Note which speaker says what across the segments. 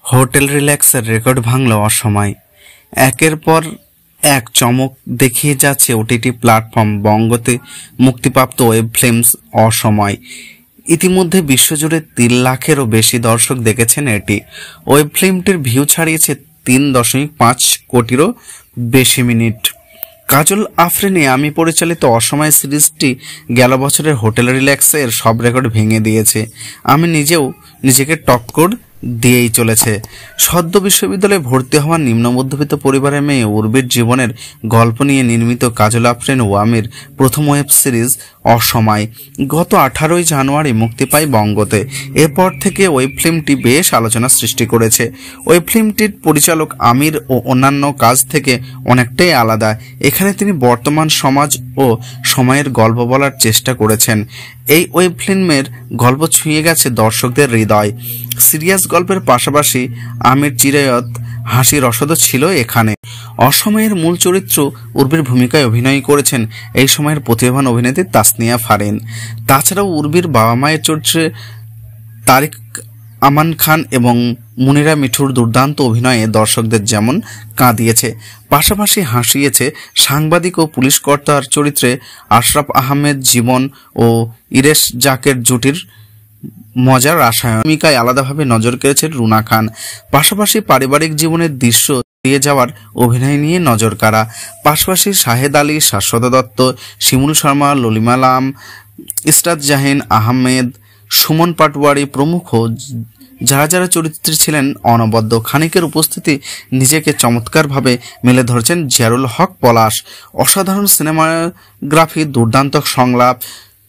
Speaker 1: Hotel রিল্যাক্সের record ভাঙল অসময়। একের পর এক চমক দেখিয়ে যাচ্ছে ওটিটি প্ল্যাটফর্ম বঙ্গতে মুক্তিপ্রাপ্ত ওয়েব ফিল্মস অসময়। ইতিমধ্যে বিশ্বজুড়ে 3 লাখেরও বেশি দর্শক দেখেছেন এটি। ওয়েব ফিল্মটির ভিউ ছাড়িয়েছে 3.5 কোটিরও বেশি মিনিট। কাজল আফরিনে আমি পরিচালিত অসময় সিরিজটি গেল বছরের হোটেল রিল্যাক্সের সব রেকর্ড ভেঙে দিয়েছে। আমি নিজেও নিজেকে টক্কর দিয়েই চলেছে। সদ্য বিশ্ববিদ্যালয়ে ভর্তি হওয়া নিম্ন মধ্যবিত্ত পরিবারের মেয়ে উর্বির জীবনের গল্প নিয়ে নির্মিত কাজল আফরিন ওয়ামির প্রথম ওয়েব সিরিজ অসময় গত 18 জানুয়ারি মুক্তি পায় বঙ্গতে। এরপর থেকে ওয়েব ফিল্মটি বেশ আলোচনা সৃষ্টি করেছে। ওয়েব ফিল্মটির পরিচালক আমির ও অন্যান্য কাজ থেকে অনেকটাই আলাদা। এখানে তিনি বর্তমান সমাজ ও সময়ের গল্প বলার চেষ্টা করেছেন। এই ওয়েব ফিল্মের গল্প ছুঁয়ে গেছে দর্শকদের হৃদয়। সিরিয়াস গল্পের পাশাপাশি আমির চিরায়ত হাসি রসদও ছিল এখানে। অসময়ের মূল চরিত্র উর্বির ভূমিকায় অভিনয় করেছেন এই সময়ের প্রতিভাবান অভিনেত্রী তাসনিয়া ফারিন। তাছাড়াও উর্বির বাবা মায়ের চরিত্রে তারিক আমান খান এবং মুনিরা মিঠুর দুর্দান্ত অভিনয়ে দর্শকদের যেমন কাঁদিয়েছে, পাশাপাশি হাসিয়েছে সাংবাদিক ও পুলিশ কর্তার চরিত্রে আশরাফ আহমেদ জীবন ও ইরেশ জাকের জুটির মজার রাসায়ন ভূমিকায় আলাদাভাবে নজর কেড়েছে রুনা খান। পাশাপাশি পারিবারিক জীবনের দৃশ্য দিয়ে যাওয়ার অভিনয় নিয়ে নজর কাড়া। পাশাপাশি শাহেদ আলী, শাশ্বত দত্ত, শিমুল শর্মা, ললিমা আলাম, ইসরাত জাহিন আহমেদ, সুমন পাটওয়ারি প্রমুখ যারা যারা চরিত্রে ছিলেন অনবদ্য। খানিকের উপস্থিতি নিজেকে চমৎকারভাবে মেলে ধরছেন জিয়ারুল হক পলাশ। অসাধারণ সিনেমাগ্রাফি, দুর্দান্ত সংলাপ,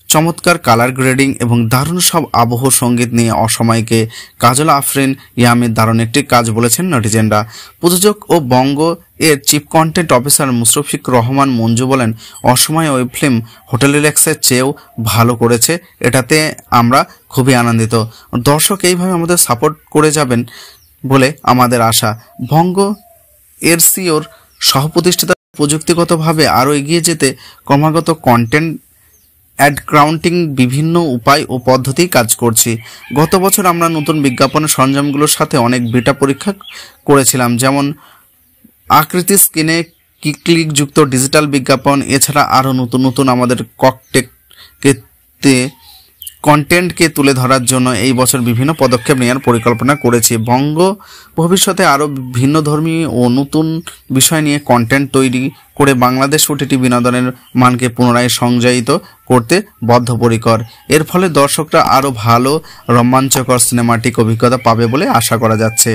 Speaker 1: চমৎকার কালার গ্রেডিং এবং দারুণ সব আবহ সঙ্গীত নিয়ে অসময়কে কাজল আফরিন ইয়ামির দারুণ একটি কাজ বলেছেন নেটিজেনরা। প্রযোজক ও বঙ্গ এর chief content officer Mushfiq Rahman Manju বলেন, অসময় ওয়েব ফিল্ম হোটেল রিল্যাক্সের চেয়েও ভালো করেছে, এটাতে আমরা খুবই আনন্দিত। দর্শক এইভাবে আমাদের সাপোর্ট করে যাবেন বলে আমাদের আশা। বঙ্গ এর সিওর সহপ্রতিষ্ঠাতা প্রযুক্তিগতভাবে আরও এগিয়ে যেতে ক্রমাগত কন্টেন্ট অ্যাড কাউন্টিং বিভিন্ন উপায় ও পদ্ধতি কাজ করছি। গত বছর আমরা নতুন বিজ্ঞাপনের সরঞ্জামগুলোর সাথে অনেক বিটা পরীক্ষা করেছিলাম, যেমন আকৃতি স্ক্রিনে ক্লিক যুক্ত ডিজিটাল বিজ্ঞাপন। এছাড়া আরও নতুন নতুন আমাদের কন্টেন্টকে তুলে ধরার জন্য এই বছর বিভিন্ন পদক্ষেপ নেওয়ার পরিকল্পনা করেছি। বঙ্গ ভবিষ্যতে আরও ভিন্ন ধর্মী ও নতুন বিষয় নিয়ে কন্টেন্ট তৈরি করে বাংলাদেশ ওটিটি বিনোদনের মানকে পুনরায় সংজ্ঞায়িত করতে বদ্ধপরিকর। এর ফলে দর্শকরা আরও ভালো রোমাঞ্চকর সিনেমাটিক অভিজ্ঞতা পাবে বলে আশা করা যাচ্ছে।